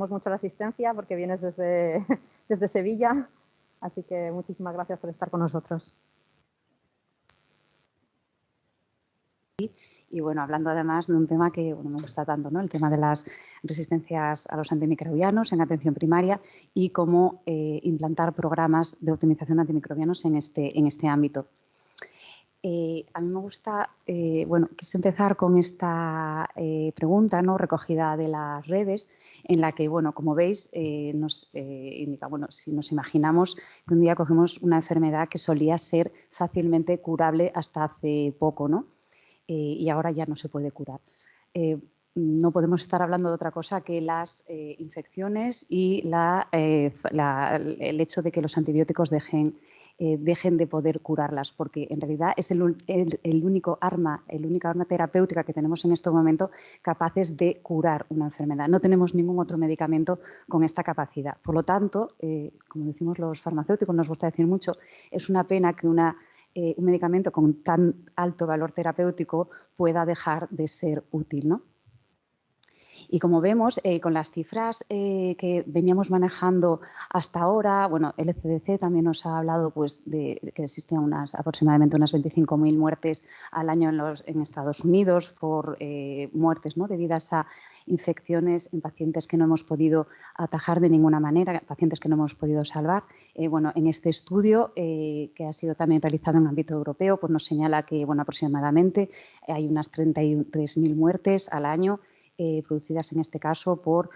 mucho la asistencia porque vienes desde, desde Sevilla, así que muchísimas gracias por estar con nosotros. Y bueno, hablando además de un tema que me gusta tanto, ¿no? El tema de las resistencias a los antimicrobianos en atención primaria y cómo implantar programas de optimización de antimicrobianos en este ámbito. A mí me gusta, quise empezar con esta pregunta, ¿no? Recogida de las redes, en la que, bueno, como veis, nos indica, bueno, si nos imaginamos que un día cogemos una enfermedad que solía ser fácilmente curable hasta hace poco, ¿no? Y ahora ya no se puede curar. No podemos estar hablando de otra cosa que las infecciones y el hecho de que los antibióticos dejen de poder curarlas, porque en realidad es el única arma terapéutica que tenemos en este momento capaces de curar una enfermedad. No tenemos ningún otro medicamento con esta capacidad. Por lo tanto, como decimos los farmacéuticos, nos gusta decir mucho, es una pena que un medicamento con tan alto valor terapéutico pueda dejar de ser útil, ¿no? Y como vemos, con las cifras que veníamos manejando hasta ahora, bueno, el ECDC también nos ha hablado pues, de que existen aproximadamente unas 25.000 muertes al año en Estados Unidos por muertes, ¿no? Debidas a infecciones en pacientes que no hemos podido atajar de ninguna manera, pacientes que no hemos podido salvar. Bueno, en este estudio, que ha sido también realizado en ámbito europeo, pues nos señala que bueno, aproximadamente hay unas 33.000 muertes al año producidas en este caso por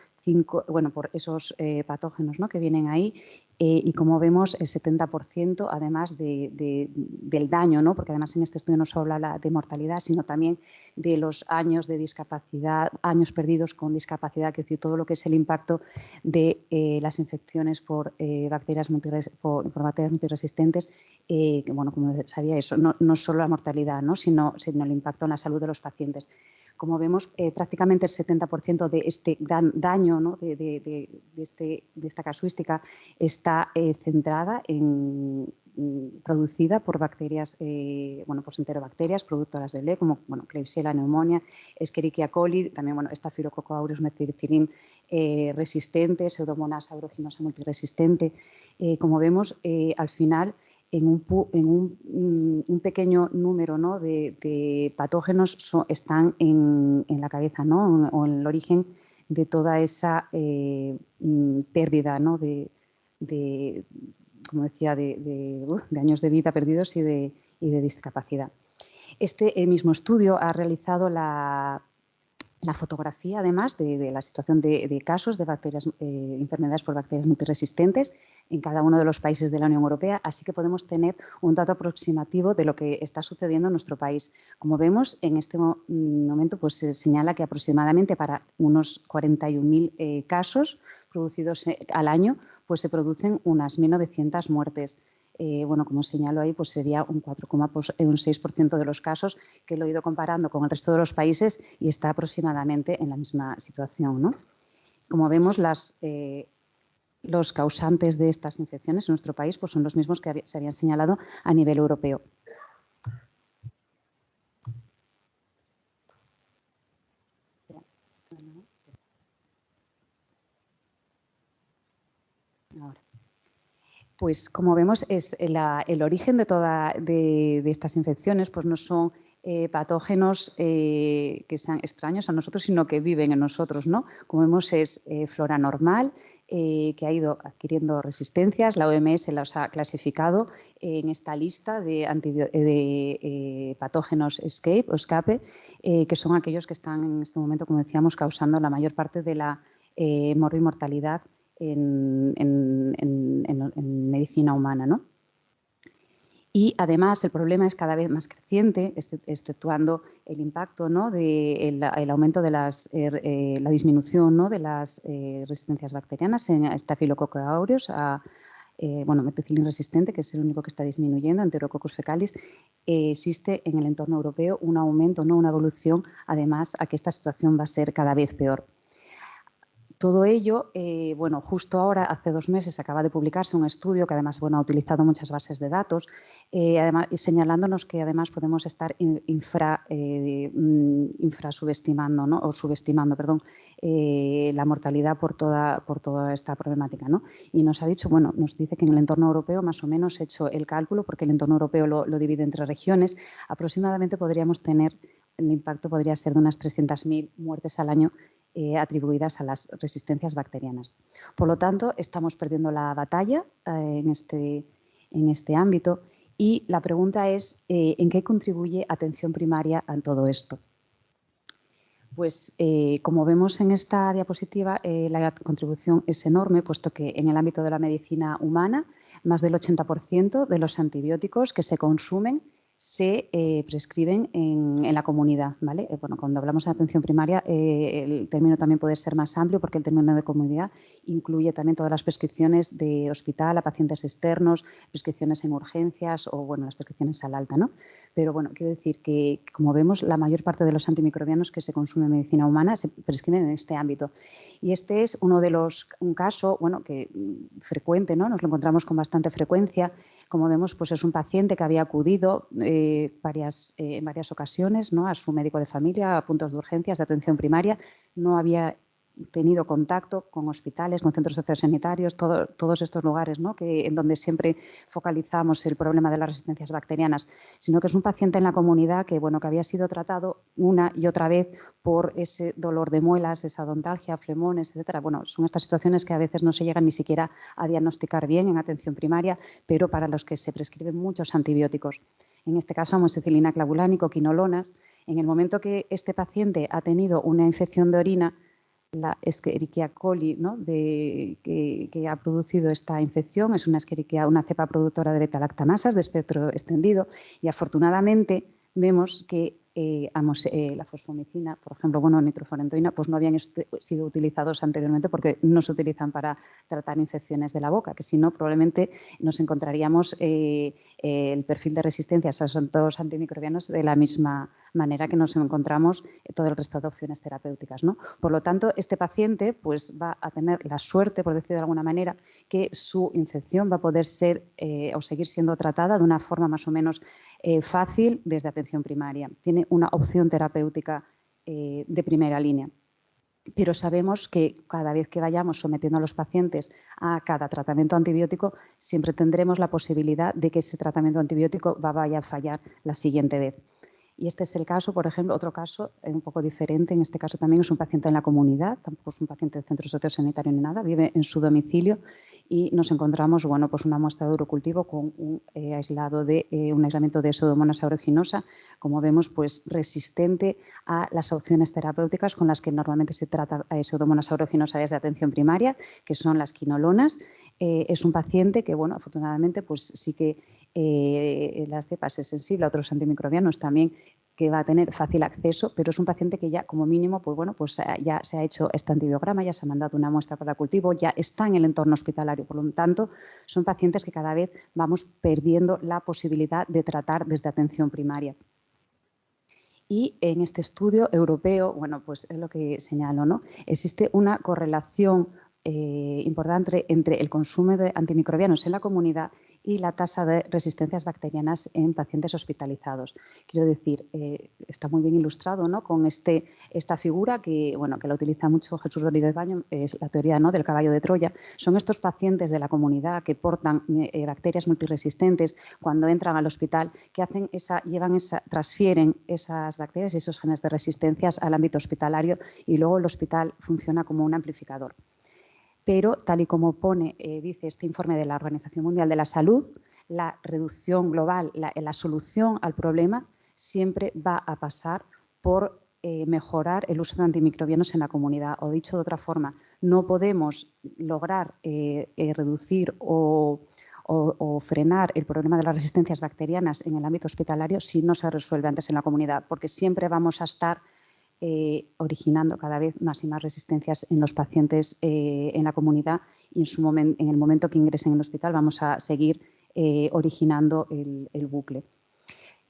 esos patógenos, ¿no? Que vienen ahí y como vemos el 70% además del daño, ¿no? Porque además en este estudio no solo habla de mortalidad, sino también de los años de discapacidad, años perdidos con discapacidad, que es decir, todo lo que es el impacto de las infecciones por bacterias multiresistentes, que bueno, como sabía eso, no solo la mortalidad, ¿no? sino el impacto en la salud de los pacientes. Como vemos, prácticamente el 70% de este gran daño, ¿no? de esta casuística está centrada producida por bacterias, pues enterobacterias productoras de E. como Klebsiella pneumoniae, Escherichia coli, también Staphylococcus aureus methicillin resistente, Pseudomonas aeruginosa multiresistente. Como vemos, al final, en un pequeño número, ¿no? de patógenos están en la cabeza, ¿no? o en el origen de toda esa pérdida, ¿no? como decía, de años de vida perdidos y de discapacidad. Este mismo estudio ha realizado la fotografía, además, de la situación de casos de enfermedades por bacterias multiresistentes en cada uno de los países de la Unión Europea, así que podemos tener un dato aproximativo de lo que está sucediendo en nuestro país. Como vemos, en este momento pues, se señala que aproximadamente para unos 41.000 casos producidos al año, pues se producen unas 1.900 muertes. Como señalo ahí, pues sería un 4,6% de los casos, que lo he ido comparando con el resto de los países y está aproximadamente en la misma situación, ¿no? Como vemos, los causantes de estas infecciones en nuestro país pues son los mismos que se habían señalado a nivel europeo. Ahora. Pues como vemos, el origen de estas infecciones pues no son patógenos que sean extraños a nosotros, sino que viven en nosotros, ¿no? Como vemos, es flora normal que ha ido adquiriendo resistencias. La OMS los ha clasificado en esta lista de patógenos escape, que son aquellos que están en este momento, como decíamos, causando la mayor parte de la mortalidad en medicina humana, ¿no? Y además el problema es cada vez más creciente, exceptuando el impacto, ¿no? el aumento de la disminución, ¿no? de las resistencias bacterianas en Staphylococcus aureus, methicillin resistente, que es el único que está disminuyendo, Enterococcus fecalis. Existe en el entorno europeo un aumento, ¿no? una evolución, además, a que esta situación va a ser cada vez peor. Todo ello, bueno, justo ahora, hace 2 meses, acaba de publicarse un estudio que además, bueno, ha utilizado muchas bases de datos, además, y señalándonos que además podemos estar infrasubestimando, ¿no? O subestimando, perdón, la mortalidad por toda esta problemática, ¿no? Y nos ha dicho, bueno, nos dice que en el entorno europeo, más o menos, hecho el cálculo, porque el entorno europeo lo divide entre regiones, aproximadamente podríamos tener, el impacto podría ser de unas 300.000 muertes al año atribuidas a las resistencias bacterianas. Por lo tanto, estamos perdiendo la batalla en este ámbito y la pregunta es ¿en qué contribuye atención primaria a todo esto? Pues como vemos en esta diapositiva, la contribución es enorme, puesto que en el ámbito de la medicina humana, más del 80% de los antibióticos que se consumen se prescriben en la comunidad, ¿vale? Bueno, cuando hablamos de atención primaria, el término también puede ser más amplio porque el término de comunidad incluye también todas las prescripciones de hospital a pacientes externos, prescripciones en urgencias o, bueno, las prescripciones al alta, ¿no? Pero, bueno, quiero decir que, como vemos, la mayor parte de los antimicrobianos que se consumen en medicina humana se prescriben en este ámbito. Y este es un caso, bueno, que frecuente, ¿no? Nos lo encontramos con bastante frecuencia. Como vemos, pues es un paciente que había acudido en varias ocasiones, ¿no? A su médico de familia, a puntos de urgencias de atención primaria, no había tenido contacto con hospitales, con centros sociosanitarios, todos estos lugares, ¿no? En donde siempre focalizamos el problema de las resistencias bacterianas, sino que es un paciente en la comunidad que, bueno, que había sido tratado una y otra vez por ese dolor de muelas, esa odontalgia, flemones, etcétera. Bueno, son estas situaciones que a veces no se llegan ni siquiera a diagnosticar bien en atención primaria, pero para los que se prescriben muchos antibióticos. En este caso, amoxicilina, clavulánico, quinolonas. En el momento que este paciente ha tenido una infección de orina, la Escherichia coli, ¿no? que ha producido esta infección, es una cepa productora de beta-lactamasas de espectro extendido y afortunadamente vemos que la fosfomicina, por ejemplo, bueno, nitrofurantoína, pues no habían sido utilizados anteriormente porque no se utilizan para tratar infecciones de la boca, que si no probablemente nos encontraríamos el perfil de resistencia a esos antimicrobianos de la misma manera que nos encontramos todo el resto de opciones terapéuticas, ¿no? Por lo tanto, este paciente pues, va a tener la suerte, por decir de alguna manera, que su infección va a poder ser o seguir siendo tratada de una forma más o menos fácil desde atención primaria. Tiene una opción terapéutica de primera línea. Pero sabemos que cada vez que vayamos sometiendo a los pacientes a cada tratamiento antibiótico, siempre tendremos la posibilidad de que ese tratamiento antibiótico vaya a fallar la siguiente vez. Y este es el caso, por ejemplo, otro caso un poco diferente. En este caso también es un paciente en la comunidad, tampoco es un paciente de centro sociosanitario ni nada, vive en su domicilio y nos encontramos, bueno, pues una muestra de urocultivo con un aislamiento de Pseudomonas aeruginosa, como vemos, pues resistente a las opciones terapéuticas con las que normalmente se trata Pseudomonas aeruginosa desde atención primaria, que son las quinolonas. Es un paciente que, bueno, afortunadamente, pues sí que las cepas es sensible a otros antimicrobianos también, que va a tener fácil acceso, pero es un paciente que ya como mínimo pues bueno, pues ya se ha hecho este antibiograma, ya se ha mandado una muestra para cultivo, ya está en el entorno hospitalario. Por lo tanto, son pacientes que cada vez vamos perdiendo la posibilidad de tratar desde atención primaria. Y en este estudio europeo, bueno, pues es lo que señalo, ¿no? Existe una correlación importante entre el consumo de antimicrobianos en la comunidad y la tasa de resistencias bacterianas en pacientes hospitalizados. Quiero decir, está muy bien ilustrado, ¿no? Con esta figura que, bueno, que la utiliza mucho Jesús Rodríguez Baño, es la teoría, ¿no? Del caballo de Troya. Son estos pacientes de la comunidad que portan bacterias multiresistentes cuando entran al hospital, que transfieren esas bacterias y esos genes de resistencias al ámbito hospitalario y luego el hospital funciona como un amplificador. Pero, tal y como dice este informe de la Organización Mundial de la Salud, la reducción global, la solución al problema siempre va a pasar por mejorar el uso de antimicrobianos en la comunidad. O dicho de otra forma, no podemos lograr reducir o frenar el problema de las resistencias bacterianas en el ámbito hospitalario si no se resuelve antes en la comunidad, porque siempre vamos a estar originando cada vez más y más resistencias en los pacientes en la comunidad y en el momento que ingresen en el hospital vamos a seguir originando el bucle.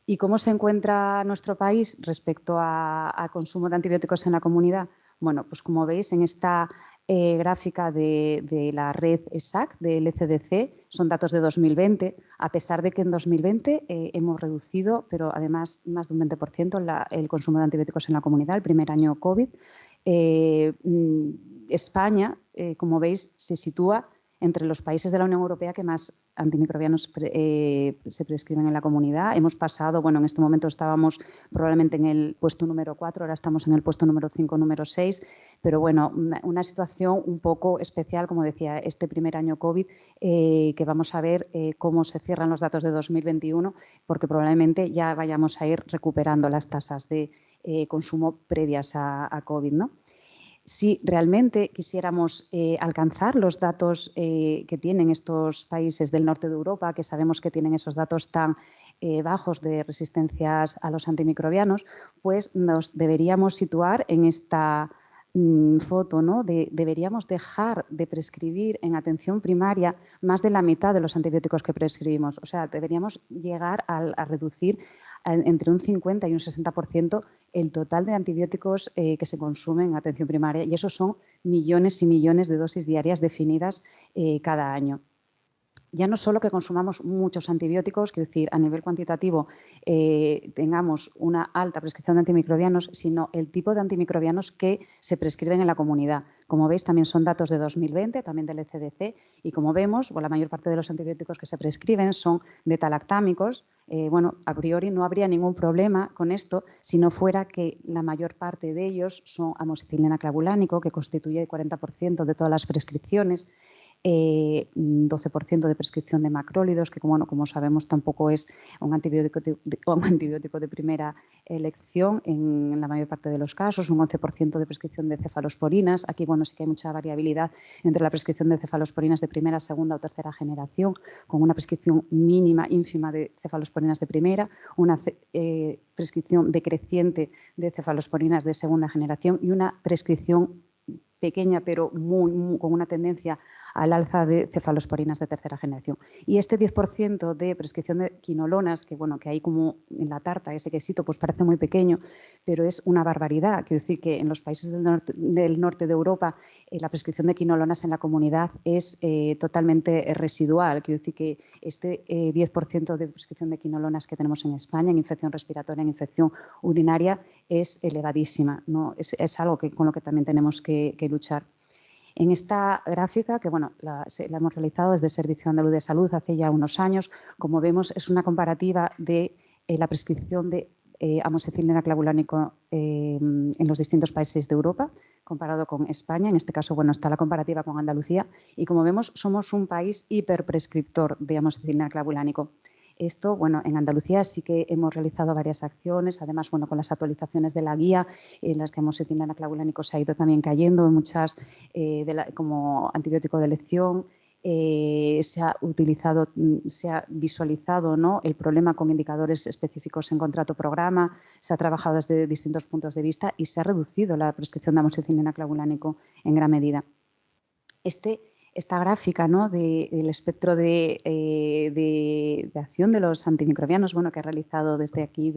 ¿Y cómo se encuentra nuestro país respecto a consumo de antibióticos en la comunidad? Bueno, pues como veis en esta gráfica de la red ESAC, del ECDC, son datos de 2020, a pesar de que en 2020 hemos reducido, pero además más de un 20% el consumo de antibióticos en la comunidad, el primer año COVID. España, como veis, se sitúa entre los países de la Unión Europea que más antimicrobianos se prescriben en la comunidad. Hemos pasado, bueno, en este momento estábamos probablemente en el puesto número 4, ahora estamos en el puesto número 5, número 6, pero bueno, una situación un poco especial, como decía, este primer año COVID, que vamos a ver cómo se cierran los datos de 2021, porque probablemente ya vayamos a ir recuperando las tasas de consumo previas a COVID, ¿no? Si realmente quisiéramos alcanzar los datos que tienen estos países del norte de Europa, que sabemos que tienen esos datos tan bajos de resistencias a los antimicrobianos, pues nos deberíamos situar en esta foto, ¿no? Deberíamos dejar de prescribir en atención primaria más de la mitad de los antibióticos que prescribimos. O sea, deberíamos llegar a reducir entre un 50 y un 60% el total de antibióticos que se consumen en atención primaria, y esos son millones y millones de dosis diarias definidas cada año. Ya no solo que consumamos muchos antibióticos, quiero decir, a nivel cuantitativo tengamos una alta prescripción de antimicrobianos, sino el tipo de antimicrobianos que se prescriben en la comunidad. Como veis, también son datos de 2020, también del ECDC, y como vemos, la mayor parte de los antibióticos que se prescriben son betalactámicos. Bueno, a priori no habría ningún problema con esto si no fuera que la mayor parte de ellos son amoxicilina clavulánico, que constituye el 40% de todas las prescripciones. 12% de prescripción de macrólidos, que como sabemos tampoco es un antibiótico de primera elección en la mayor parte de los casos, un 11% de prescripción de cefalosporinas. Aquí sí que hay mucha variabilidad entre la prescripción de cefalosporinas de primera, segunda o tercera generación, con una prescripción mínima, ínfima de cefalosporinas de primera, una prescripción decreciente de cefalosporinas de segunda generación y una prescripción pequeña pero con una tendencia al alza de cefalosporinas de tercera generación. Y este 10% de prescripción de quinolonas, que hay como en la tarta, ese quesito, pues parece muy pequeño, pero es una barbaridad. Quiero decir que en los países del norte de Europa la prescripción de quinolonas en la comunidad es totalmente residual. Quiero decir que este 10% de prescripción de quinolonas que tenemos en España, en infección respiratoria, en infección urinaria, es elevadísima, ¿no? Es algo con lo que también tenemos que luchar. En esta gráfica, que la hemos realizado desde el Servicio Andaluz de Salud hace ya unos años, como vemos es una comparativa de la prescripción de amoxicilina clavulánico en los distintos países de Europa, comparado con España. En este caso, está la comparativa con Andalucía y, como vemos, somos un país hiperprescriptor de amoxicilina clavulánico. Esto, en Andalucía sí que hemos realizado varias acciones, además, con las actualizaciones de la guía, en las que amoxicilina clavulánico se ha ido también cayendo, muchas como antibiótico de elección. Se ha visualizado, ¿no?, el problema con indicadores específicos en contrato-programa, se ha trabajado desde distintos puntos de vista y se ha reducido la prescripción de amoxicilina clavulánico en gran medida. Esta gráfica, ¿no?, del espectro de acción de los antimicrobianos, que ha realizado desde aquí,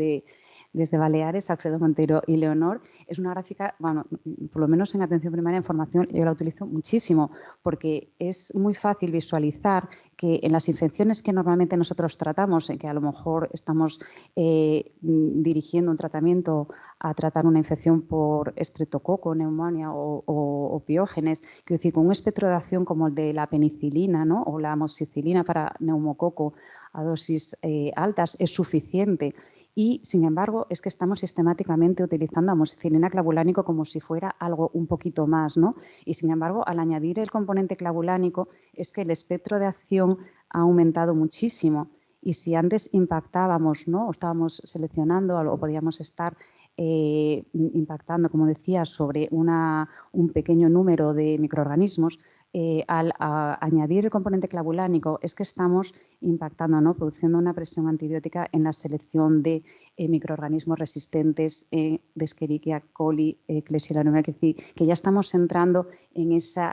desde Baleares, Alfredo Montero y Leonor, es una gráfica, por lo menos en atención primaria en formación yo la utilizo muchísimo, porque es muy fácil visualizar que en las infecciones que normalmente nosotros tratamos, en que a lo mejor estamos dirigiendo un tratamiento a tratar una infección por estreptococo, neumonía o piógenes, quiero decir, con un espectro de acción como el de la penicilina, ¿no?, o la amoxicilina para neumococo a dosis altas es suficiente. Y, sin embargo, es que estamos sistemáticamente utilizando amoxicilina clavulánico como si fuera algo un poquito más, ¿no? Y, sin embargo, al añadir el componente clavulánico es que el espectro de acción ha aumentado muchísimo. Y si antes impactábamos, ¿no?, o estábamos seleccionando o podíamos estar impactando, como decía, sobre un pequeño número de microorganismos, al añadir el componente clavulánico es que estamos impactando, ¿no?, produciendo una presión antibiótica en la selección de microorganismos resistentes de Escherichia coli, Klebsiella pneumoniae, es decir, que ya estamos entrando en ese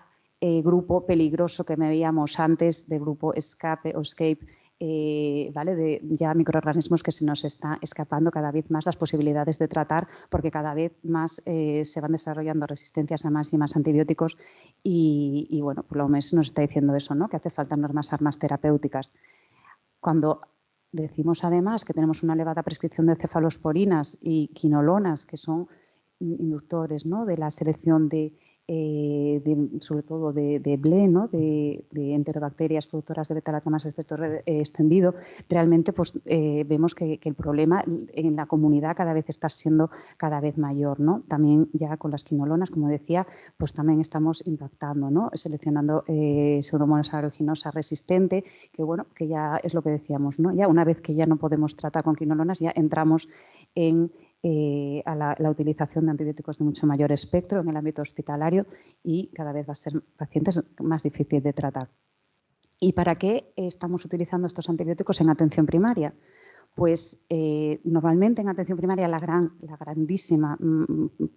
grupo peligroso que veíamos antes, de grupo escape o escape ¿vale? De ya microorganismos que se nos está escapando cada vez más las posibilidades de tratar, porque cada vez más se van desarrollando resistencias a más y más antibióticos y bueno, por lo menos nos está diciendo eso, ¿no? Que hace falta más armas terapéuticas. Cuando decimos además que tenemos una elevada prescripción de cefalosporinas y quinolonas, que son inductores, ¿no? De la selección sobre todo de BLE, ¿no? de enterobacterias productoras de beta-lactamasa de efecto extendido, realmente pues, vemos que el problema en la comunidad cada vez está siendo cada vez mayor, ¿no? También ya con las quinolonas, como decía, pues también estamos impactando, ¿no? Seleccionando Pseudomonas aeruginosa resistente, que bueno, que ya es lo que decíamos, ¿no? Ya una vez que ya no podemos tratar con quinolonas, ya entramos en a la utilización de antibióticos de mucho mayor espectro en el ámbito hospitalario y cada vez va a ser pacientes más difícil de tratar. ¿Y para qué estamos utilizando estos antibióticos en atención primaria? Pues normalmente en atención primaria la grandísima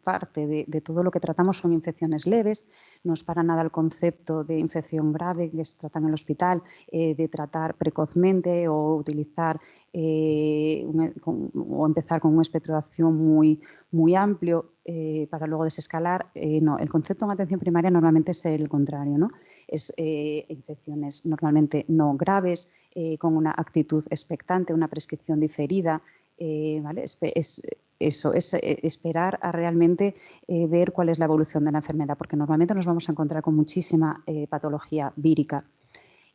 parte de todo lo que tratamos son infecciones leves, no es para nada el concepto de infección grave que se trata en el hospital, de tratar precozmente o utilizar o empezar con un espectro de acción muy amplio para luego desescalar. No, el concepto en atención primaria normalmente es el contrario, ¿no? Es infecciones normalmente no graves, con una actitud expectante, una prescripción diferida, ¿vale? Es esperar a realmente ver cuál es la evolución de la enfermedad, porque normalmente nos vamos a encontrar con muchísima patología vírica.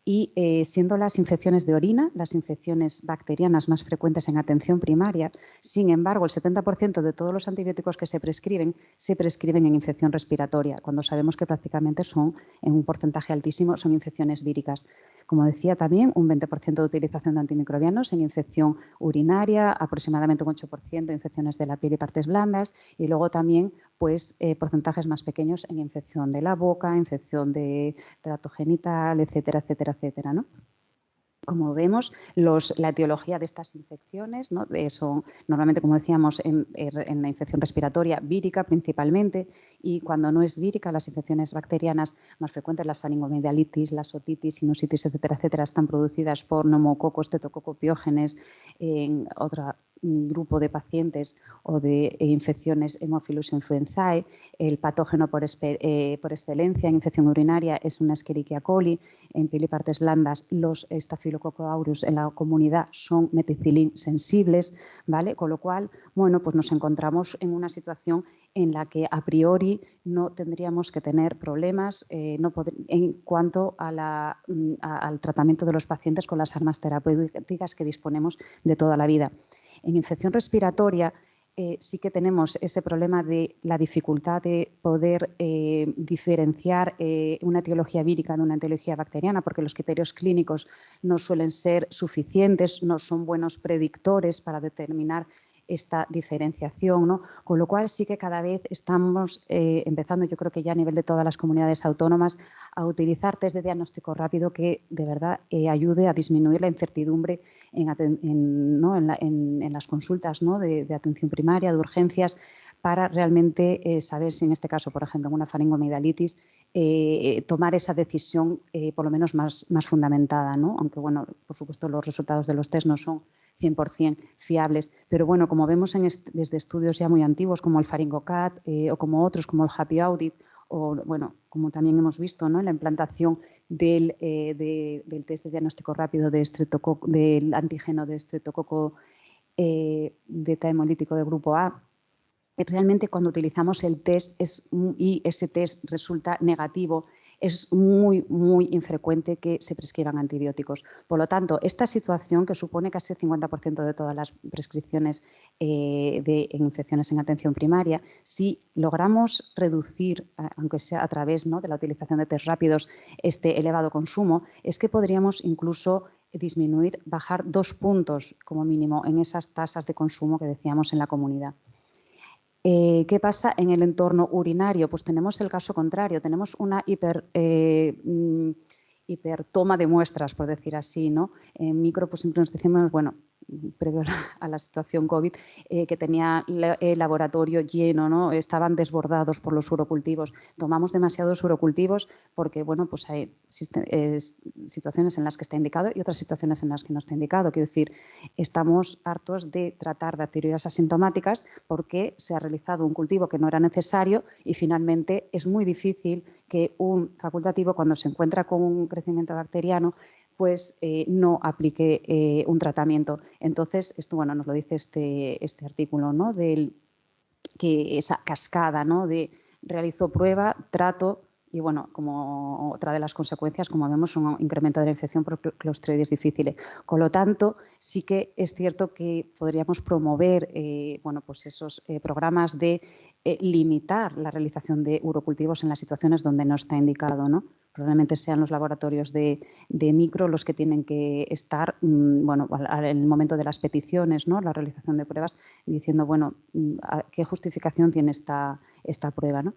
Y siendo las infecciones de orina las infecciones bacterianas más frecuentes en atención primaria, sin embargo, el 70% de todos los antibióticos que se prescriben en infección respiratoria, cuando sabemos que prácticamente son, en un porcentaje altísimo, son infecciones víricas. Como decía también, un 20% de utilización de antimicrobianos en infección urinaria, aproximadamente un 8% de infecciones de la piel y partes blandas, y luego también pues, porcentajes más pequeños en infección de la boca, infección de trato genital, etcétera, etcétera, etcétera, ¿no? Como vemos, la etiología de estas infecciones, ¿no? Son normalmente, como decíamos, en la infección respiratoria vírica principalmente, y cuando no es vírica, las infecciones bacterianas más frecuentes, las faringoamigdalitis, las otitis, sinusitis, etcétera, etcétera, están producidas por neumococos, tetrococopiógenes, en otro grupo de pacientes o de infecciones Haemophilus influenzae. El patógeno por excelencia en infección urinaria es una Escherichia coli. En piel y partes blandas, los Staphylococcus aureus en la comunidad son meticilin sensibles, ¿vale? Con lo cual, bueno, pues nos encontramos en una situación en la que a priori no tendríamos que tener problemas en cuanto al tratamiento de los pacientes con las armas terapéuticas que disponemos de toda la vida. En infección respiratoria sí que tenemos ese problema de la dificultad de poder diferenciar una etiología vírica de una etiología bacteriana, porque los criterios clínicos no suelen ser suficientes, no son buenos predictores para determinar esta diferenciación, ¿no? Con lo cual sí que cada vez estamos empezando, yo creo que ya a nivel de todas las comunidades autónomas, a utilizar test de diagnóstico rápido que de verdad ayude a disminuir la incertidumbre en las consultas, ¿no? de atención primaria, de urgencias, para realmente saber si en este caso, por ejemplo, en una faringoamigdalitis, tomar esa decisión por lo menos más fundamentada, ¿no? Aunque, bueno, por supuesto los resultados de los test no son 100% fiables, pero bueno, como vemos desde estudios ya muy antiguos como el Faringocat o como otros como el Happy Audit, o bueno, como también hemos visto, ¿no? En la implantación del test de diagnóstico rápido del antígeno de estreptococo beta hemolítico de grupo A, realmente cuando utilizamos el test y ese test resulta negativo, es muy infrecuente que se prescriban antibióticos. Por lo tanto, esta situación, que supone casi el 50% de todas las prescripciones en infecciones en atención primaria, si logramos reducir, aunque sea a través, ¿no? de la utilización de test rápidos, este elevado consumo, es que podríamos incluso bajar 2 puntos como mínimo en esas tasas de consumo que decíamos en la comunidad. ¿Qué pasa en el entorno urinario? Pues tenemos el caso contrario, tenemos una hipertoma de muestras, por decir así, ¿no? En micro, pues siempre nos decimos, bueno, previo a la situación COVID, que tenía el laboratorio lleno, ¿no? Estaban desbordados por los urocultivos. Tomamos demasiados urocultivos porque, bueno, pues hay situaciones en las que está indicado y otras situaciones en las que no está indicado. Quiero decir, estamos hartos de tratar bacterias asintomáticas porque se ha realizado un cultivo que no era necesario y finalmente es muy difícil que un facultativo, cuando se encuentra con un crecimiento bacteriano, pues no aplique un tratamiento. Entonces, esto, bueno, nos lo dice este artículo, ¿no? Que esa cascada, ¿no? De realizó prueba, trato y, bueno, como otra de las consecuencias, como vemos, un incremento de la infección por Clostridium difficile. Con lo tanto, sí que es cierto que podríamos promover, bueno, pues esos programas de limitar la realización de urocultivos en las situaciones donde no está indicado, ¿no? Probablemente sean los laboratorios de micro los que tienen que estar, bueno, en el momento de las peticiones, ¿no? La realización de pruebas, diciendo, bueno, ¿qué justificación tiene esta prueba, ¿no?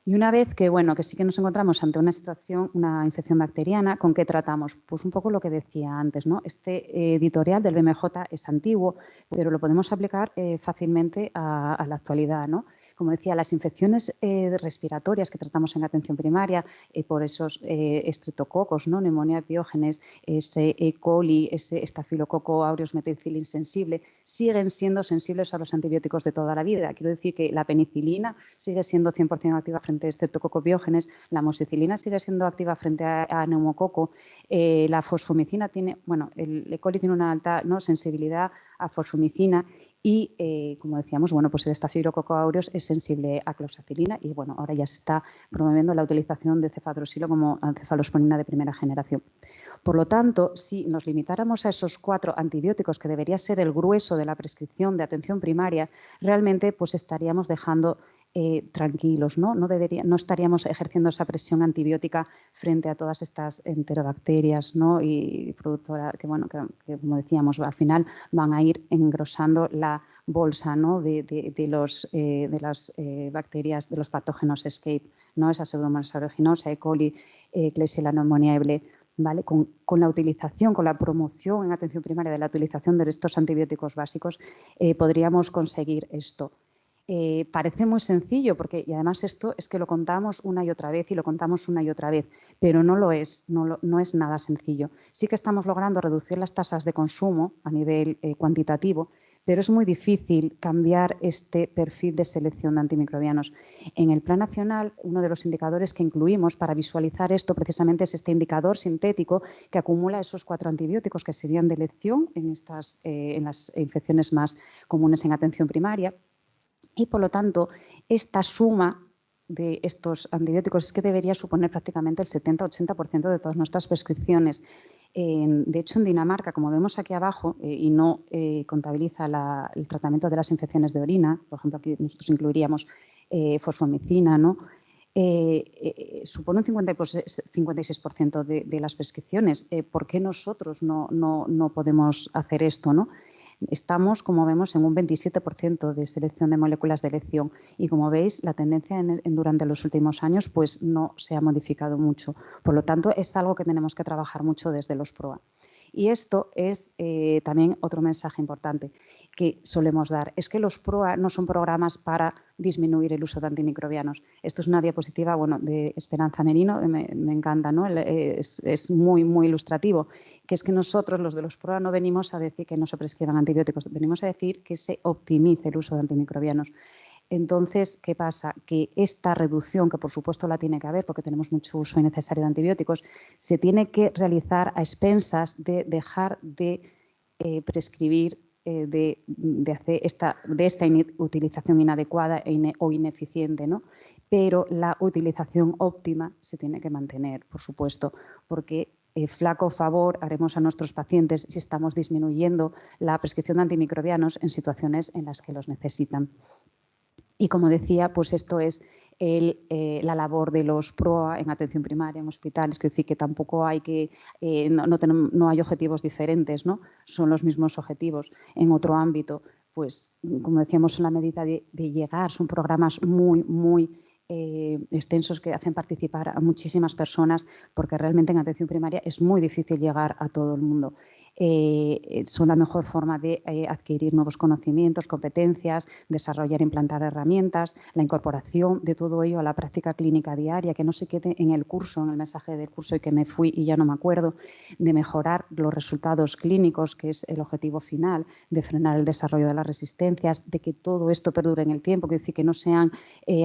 Y una vez que, bueno, que sí que nos encontramos ante una situación, una infección bacteriana, ¿con qué tratamos? Pues un poco lo que decía antes, ¿no? Este editorial del BMJ es antiguo, pero lo podemos aplicar fácilmente a la actualidad, ¿no? Como decía, las infecciones respiratorias que tratamos en atención primaria por esos estreptococos, ¿no? Neumonía epiógenes, ese E. coli, ese estafilococo aureus meticilin sensible, siguen siendo sensibles a los antibióticos de toda la vida. Quiero decir que la penicilina sigue siendo 100% activa frente a estreptococo biógenes, la amoxicilina sigue siendo activa frente a neumococo, la fosfomicina tiene, bueno, el E. coli tiene una alta, ¿no?, sensibilidad a fosfomicina y, como decíamos, bueno, pues el estafilococo aureus es sensible a cloxacilina y, bueno, ahora ya se está promoviendo la utilización de cefadroxilo como encefalosporina de primera generación. Por lo tanto, si nos limitáramos a esos 4 antibióticos, que debería ser el grueso de la prescripción de atención primaria, realmente pues estaríamos dejando tranquilos, ¿no? No estaríamos ejerciendo esa presión antibiótica frente a todas estas enterobacterias, ¿no? Y productoras que, bueno, que como decíamos, al final van a ir engrosando la bolsa, ¿no?, de las bacterias, de los patógenos escape, ¿no? Esa Pseudomonas aeruginosa, E. coli, Klebsiella pneumoniae, ¿vale? Con la utilización, con la promoción en atención primaria de la utilización de estos antibióticos básicos, podríamos conseguir esto. Parece muy sencillo y además esto es que lo contamos una y otra vez y lo contamos una y otra vez, pero no lo es, no es nada sencillo. Sí que estamos logrando reducir las tasas de consumo a nivel cuantitativo, pero es muy difícil cambiar este perfil de selección de antimicrobianos. En el Plan Nacional, uno de los indicadores que incluimos para visualizar esto precisamente es este indicador sintético que acumula esos 4 antibióticos que serían de elección en las infecciones más comunes en atención primaria. Y, por lo tanto, esta suma de estos antibióticos es que debería suponer prácticamente el 70-80% de todas nuestras prescripciones. De hecho, en Dinamarca, como vemos aquí abajo, y no contabiliza el tratamiento de las infecciones de orina, por ejemplo, aquí nosotros incluiríamos fosfomicina, ¿no? Supone un 56% de las prescripciones. ¿Por qué nosotros no podemos hacer esto, ¿no? Estamos, como vemos, en un 27% de selección de moléculas de elección y, como veis, la tendencia durante los últimos años pues no se ha modificado mucho. Por lo tanto, es algo que tenemos que trabajar mucho desde los PROA. Y esto es también otro mensaje importante que solemos dar. Es que los PROA no son programas para disminuir el uso de antimicrobianos. Esto es una diapositiva, bueno, de Esperanza Merino, me encanta, ¿no? Es muy, muy ilustrativo, que es que nosotros, los de los PROA, no venimos a decir que no se prescriban antibióticos, venimos a decir que se optimice el uso de antimicrobianos. Entonces, ¿qué pasa? Que esta reducción, que por supuesto la tiene que haber porque tenemos mucho uso innecesario de antibióticos, se tiene que realizar a expensas de dejar de prescribir, de esta utilización inadecuada o ineficiente, ¿no? Pero la utilización óptima se tiene que mantener, por supuesto, porque flaco favor haremos a nuestros pacientes si estamos disminuyendo la prescripción de antimicrobianos en situaciones en las que los necesitan. Y, como decía, pues esto es la labor de los PROA en atención primaria, en hospitales, que decir que tampoco hay no hay objetivos diferentes, ¿no? Son los mismos objetivos. En otro ámbito, pues, como decíamos, en la medida de llegar, son programas muy, muy extensos que hacen participar a muchísimas personas, porque realmente en atención primaria es muy difícil llegar a todo el mundo. son la mejor forma de adquirir nuevos conocimientos, competencias, desarrollar e implantar herramientas, la incorporación de todo ello a la práctica clínica diaria, que no se quede en el curso, en el mensaje del curso y que me fui y ya no me acuerdo, de mejorar los resultados clínicos, que es el objetivo final, de frenar el desarrollo de las resistencias, de que todo esto perdure en el tiempo, que decir que no sean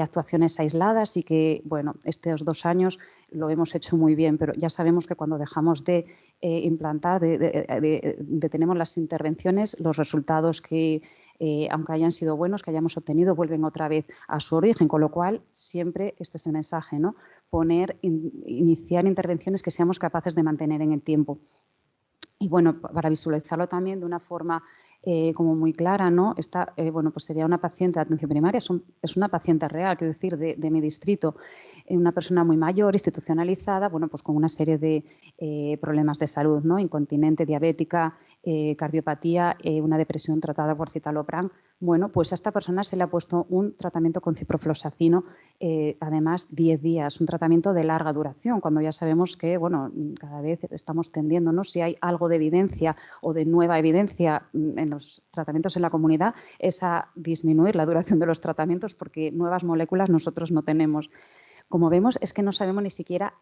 actuaciones aisladas y que, bueno, estos 2 años lo hemos hecho muy bien, pero ya sabemos que cuando dejamos de implantar, detenemos las intervenciones, los resultados que, aunque hayan sido buenos, que hayamos obtenido, vuelven otra vez a su origen, con lo cual siempre este es el mensaje, ¿no? Iniciar intervenciones que seamos capaces de mantener en el tiempo. Y bueno, para visualizarlo también de una forma como muy clara, ¿no? Esta, bueno, pues sería una paciente de atención primaria, es una paciente real, quiero decir, de mi distrito, una persona muy mayor, institucionalizada, bueno, pues con una serie de problemas de salud, ¿no? Incontinente, diabética, cardiopatía, una depresión tratada por citalopram. Bueno, pues a esta persona se le ha puesto un tratamiento con ciprofloxacino, además 10 días, un tratamiento de larga duración, cuando ya sabemos que, bueno, cada vez estamos tendiendo, ¿no? Si hay algo de evidencia o de nueva evidencia en los tratamientos en la comunidad, es a disminuir la duración de los tratamientos porque nuevas moléculas nosotros no tenemos. Como vemos, es que no sabemos ni siquiera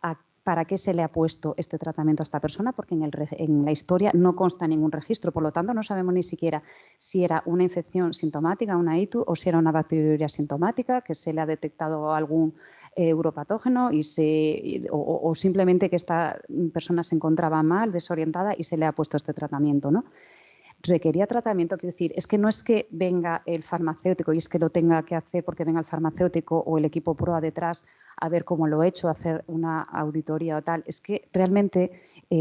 para qué se le ha puesto este tratamiento a esta persona, porque en la historia no consta ningún registro. Por lo tanto, no sabemos ni siquiera si era una infección sintomática, una ITU, o si era una bacteriuria sintomática, que se le ha detectado algún uropatógeno o simplemente que esta persona se encontraba mal, desorientada y se le ha puesto este tratamiento, ¿no? Requería tratamiento, quiero decir, es que no es que venga el farmacéutico y es que lo tenga que hacer porque venga el farmacéutico o el equipo PROA detrás a ver cómo lo he hecho, hacer una auditoría o tal. Es que realmente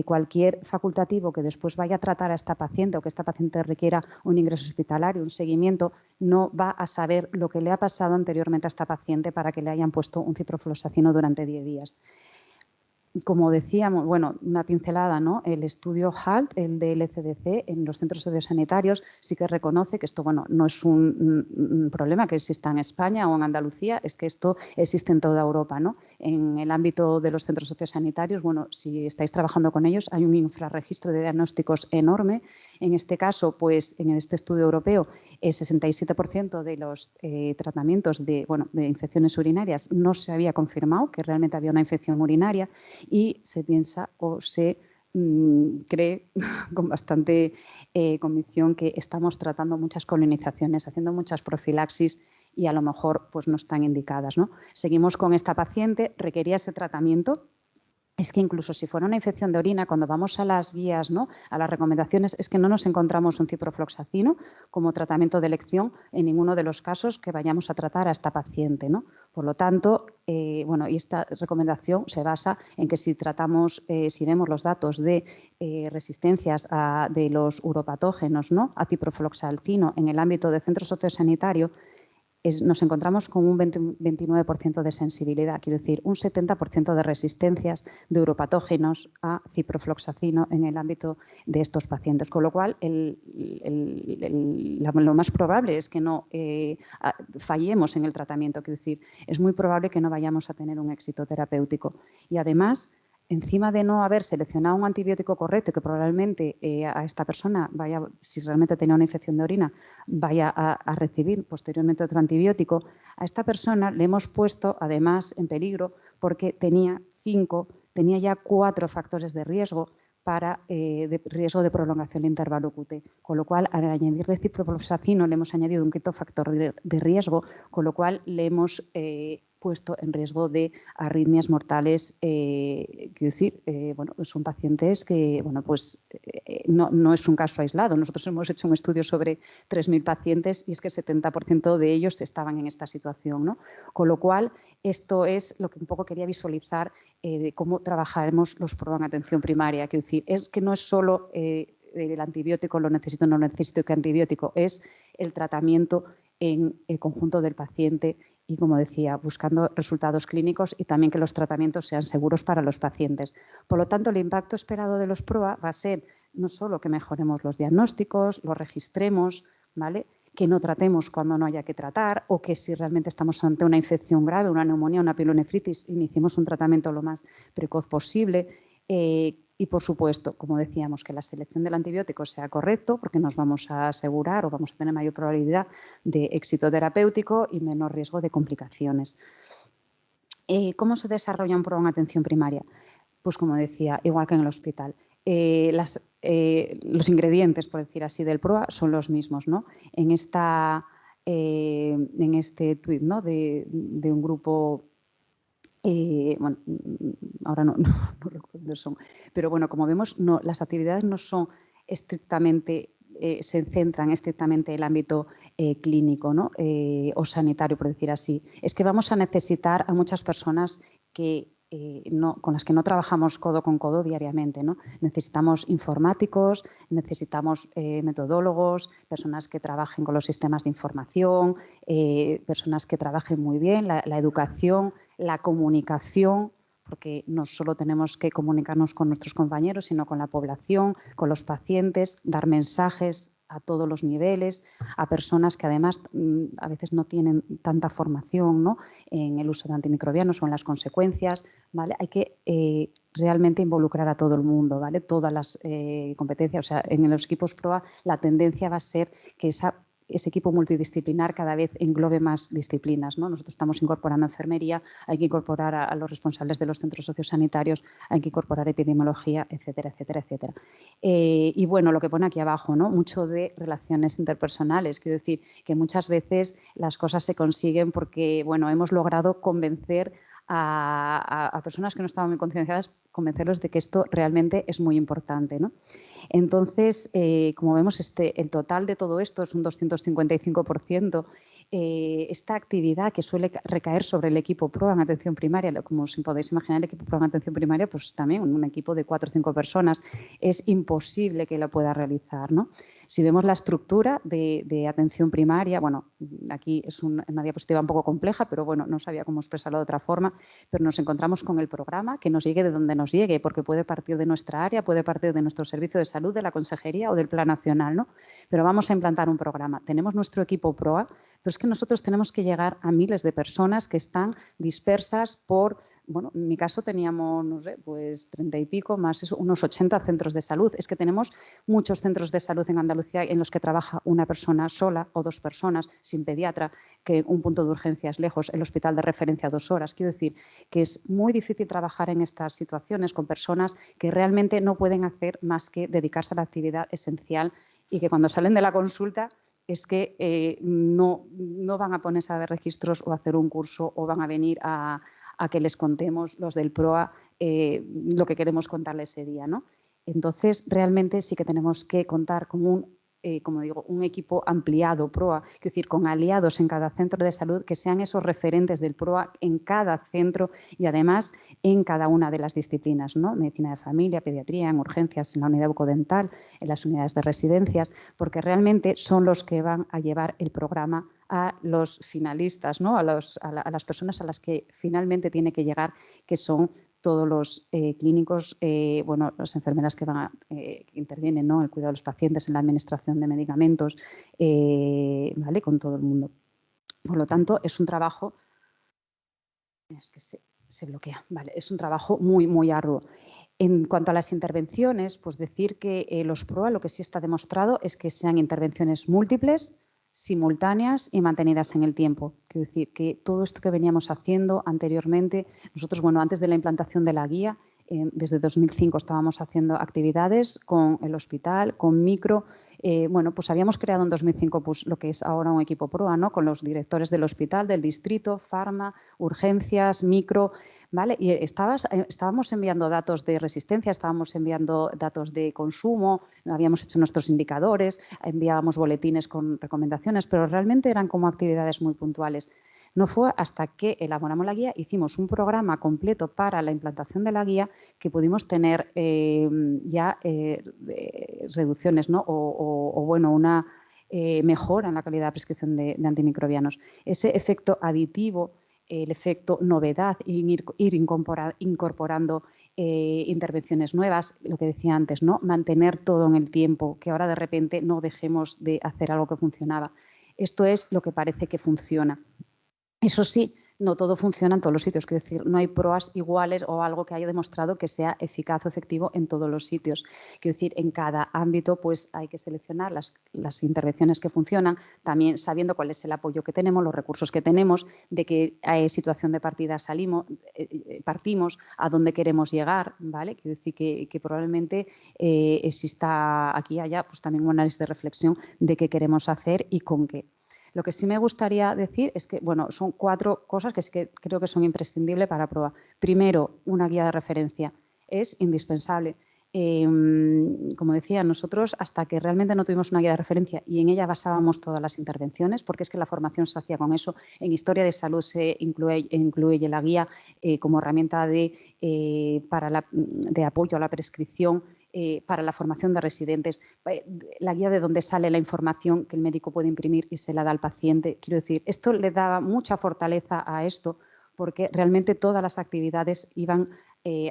cualquier facultativo que después vaya a tratar a esta paciente o que esta paciente requiera un ingreso hospitalario, un seguimiento, no va a saber lo que le ha pasado anteriormente a esta paciente para que le hayan puesto un ciprofloxacino durante 10 días. Como decíamos, bueno, una pincelada, ¿no? El estudio HALT, el del ECDC, en los centros sociosanitarios, sí que reconoce que esto, bueno, no es un problema que exista en España o en Andalucía, es que esto existe en toda Europa, ¿no? En el ámbito de los centros sociosanitarios, bueno, si estáis trabajando con ellos, hay un infrarregistro de diagnósticos enorme. En este caso, pues, en este estudio europeo, el 67% de los tratamientos de infecciones urinarias no se había confirmado que realmente había una infección urinaria. Y se piensa o se cree con bastante convicción que estamos tratando muchas colonizaciones, haciendo muchas profilaxis y a lo mejor pues no están indicadas, ¿no? Seguimos con esta paciente, requería ese tratamiento. Es que incluso si fuera una infección de orina, cuando vamos a las guías, ¿no? A las recomendaciones, es que no nos encontramos un ciprofloxacino como tratamiento de elección en ninguno de los casos que vayamos a tratar a esta paciente, ¿no? Por lo tanto, y esta recomendación se basa en que si tratamos, si vemos los datos de resistencias de los uropatógenos, ¿no? A ciprofloxacino en el ámbito del centro sociosanitario, nos encontramos con un 29% de sensibilidad, quiero decir, un 70% de resistencias de uropatógenos a ciprofloxacino en el ámbito de estos pacientes, con lo cual lo más probable es que no fallemos en el tratamiento, quiero decir, es muy probable que no vayamos a tener un éxito terapéutico. Y además, encima de no haber seleccionado un antibiótico correcto, que probablemente a esta persona vaya, si realmente tenía una infección de orina, vaya a recibir posteriormente otro antibiótico, a esta persona le hemos puesto además en peligro porque tenía ya 4 factores de riesgo de riesgo de prolongación del intervalo QT, con lo cual al añadirle ciprofloxacino le hemos añadido un quinto factor de riesgo, con lo cual le hemos puesto en riesgo de arritmias mortales. Quiero decir, son pacientes que, no es un caso aislado. Nosotros hemos hecho un estudio sobre 3.000 pacientes y es que el 70% de ellos estaban en esta situación, ¿no? Con lo cual, esto es lo que un poco quería visualizar de cómo trabajaremos los PROA en atención primaria. Quiero decir, es que no es solo el antibiótico, lo necesito, no necesito que antibiótico, es el tratamiento en el conjunto del paciente y, como decía, buscando resultados clínicos y también que los tratamientos sean seguros para los pacientes. Por lo tanto, el impacto esperado de los PROA va a ser no solo que mejoremos los diagnósticos, los registremos, ¿vale?, que no tratemos cuando no haya que tratar o que si realmente estamos ante una infección grave, una neumonía, una pielonefritis, iniciemos un tratamiento lo más precoz posible. Y, por supuesto, como decíamos, que la selección del antibiótico sea correcto, porque nos vamos a asegurar o vamos a tener mayor probabilidad de éxito terapéutico y menor riesgo de complicaciones. ¿Cómo se desarrolla un PROA en atención primaria? Pues, como decía, igual que en el hospital. Los ingredientes, por decir así, del PROA son los mismos, ¿no? En este tuit, ¿no? de un grupo, bueno, ahora no recuerdo son, pero bueno, como vemos, las actividades no son estrictamente, se centran estrictamente en el ámbito clínico, ¿no? O sanitario, por decir así. Es que vamos a necesitar a muchas personas con las que no trabajamos codo con codo diariamente, ¿no? Necesitamos informáticos, necesitamos metodólogos, personas que trabajen con los sistemas de información, personas que trabajen muy bien la educación, la comunicación, porque no solo tenemos que comunicarnos con nuestros compañeros, sino con la población, con los pacientes, dar mensajes a todos los niveles, a personas que además a veces no tienen tanta formación, ¿no? En el uso de antimicrobianos o en las consecuencias, ¿vale? Hay que realmente involucrar a todo el mundo, ¿vale? Todas las competencias, o sea, en los equipos PROA la tendencia va a ser que ese equipo multidisciplinar cada vez englobe más disciplinas, ¿no? Nosotros estamos incorporando enfermería, hay que incorporar a los responsables de los centros sociosanitarios, hay que incorporar epidemiología, etcétera, etcétera, etcétera. Y bueno, lo que pone aquí abajo, ¿no? Mucho de relaciones interpersonales. Quiero decir que muchas veces las cosas se consiguen porque, bueno, hemos logrado convencer a personas que no estaban muy concienciadas, convencerlos de que esto realmente es muy importante, ¿no? Entonces, como vemos, el total de todo esto es un 255%. Esta actividad que suele recaer sobre el equipo PROA en atención primaria, como os podéis imaginar, el equipo PROA en atención primaria, pues también un equipo de 4 o 5 personas, es imposible que lo pueda realizar, ¿no? Si vemos la estructura de atención primaria, bueno, aquí es una diapositiva un poco compleja, pero bueno, no sabía cómo expresarlo de otra forma, pero nos encontramos con el programa que nos llegue de donde nos llegue, porque puede partir de nuestra área, puede partir de nuestro servicio de salud, de la consejería o del plan nacional, ¿no? Pero vamos a implantar un programa. Tenemos nuestro equipo PROA, pero es que nosotros tenemos que llegar a miles de personas que están dispersas por, bueno, en mi caso teníamos, no sé, pues 30 y pico, más eso, unos 80 centros de salud. Es que tenemos muchos centros de salud en Andalucía en los que trabaja una persona sola o 2 personas, sin pediatra, que un punto de urgencias lejos, el hospital de referencia 2 horas. Quiero decir que es muy difícil trabajar en estas situaciones con personas que realmente no pueden hacer más que dedicarse a la actividad esencial y que cuando salen de la consulta es que no van a ponerse a ver registros o a hacer un curso o van a venir a que les contemos los del PROA lo que queremos contarles ese día, ¿no? Entonces, realmente sí que tenemos que contar con como digo, un equipo ampliado PROA, es decir, con aliados en cada centro de salud que sean esos referentes del PROA en cada centro y además en cada una de las disciplinas, ¿no? Medicina de familia, pediatría, en urgencias, en la unidad bucodental, en las unidades de residencias, porque realmente son los que van a llevar el programa a los finalistas, ¿no? a las personas a las que finalmente tiene que llegar, que son todos los clínicos, bueno, las enfermeras que que intervienen, ¿no? En el cuidado de los pacientes, en la administración de medicamentos, ¿vale? Con todo el mundo. Por lo tanto, es un trabajo, es que se bloquea, vale, es un trabajo muy, muy arduo. En cuanto a las intervenciones, pues decir que los PROA lo que sí está demostrado es que sean intervenciones múltiples, simultáneas y mantenidas en el tiempo. Quiero decir que todo esto que veníamos haciendo anteriormente, nosotros, bueno, antes de la implantación de la guía, desde 2005 estábamos haciendo actividades con el hospital, con micro. Bueno, pues habíamos creado en 2005 pues, lo que es ahora un equipo PROA, ¿no? Con los directores del hospital, del distrito, farma, urgencias, micro, ¿vale? Y estábamos enviando datos de resistencia, estábamos enviando datos de consumo, habíamos hecho nuestros indicadores, enviábamos boletines con recomendaciones, pero realmente eran como actividades muy puntuales. No fue hasta que elaboramos la guía, hicimos un programa completo para la implantación de la guía que pudimos tener ya reducciones, ¿no? o bueno, una mejora en la calidad de prescripción de antimicrobianos. Ese efecto aditivo, el efecto novedad, ir incorporando intervenciones nuevas, lo que decía antes, ¿no? Mantener todo en el tiempo, que ahora de repente no dejemos de hacer algo que funcionaba. Esto es lo que parece que funciona. Eso sí, no todo funciona en todos los sitios. Quiero decir, no hay PROAs iguales o algo que haya demostrado que sea eficaz o efectivo en todos los sitios. Quiero decir, en cada ámbito pues hay que seleccionar las intervenciones que funcionan, también sabiendo cuál es el apoyo que tenemos, los recursos que tenemos, de qué situación de partida partimos, a dónde queremos llegar, ¿vale? Quiero decir que probablemente exista aquí y allá pues también un análisis de reflexión de qué queremos hacer y con qué. Lo que sí me gustaría decir es que, bueno, son 4 cosas que, creo que son imprescindibles para PROA. Primero, una guía de referencia. Es indispensable. Como decía, nosotros hasta que realmente no tuvimos una guía de referencia y en ella basábamos todas las intervenciones, porque es que la formación se hacía con eso. En Historia de Salud se incluye la guía como herramienta de apoyo a la prescripción, para la formación de residentes, la guía de donde sale la información que el médico puede imprimir y se la da al paciente. Quiero decir, esto le daba mucha fortaleza a esto porque realmente todas las actividades iban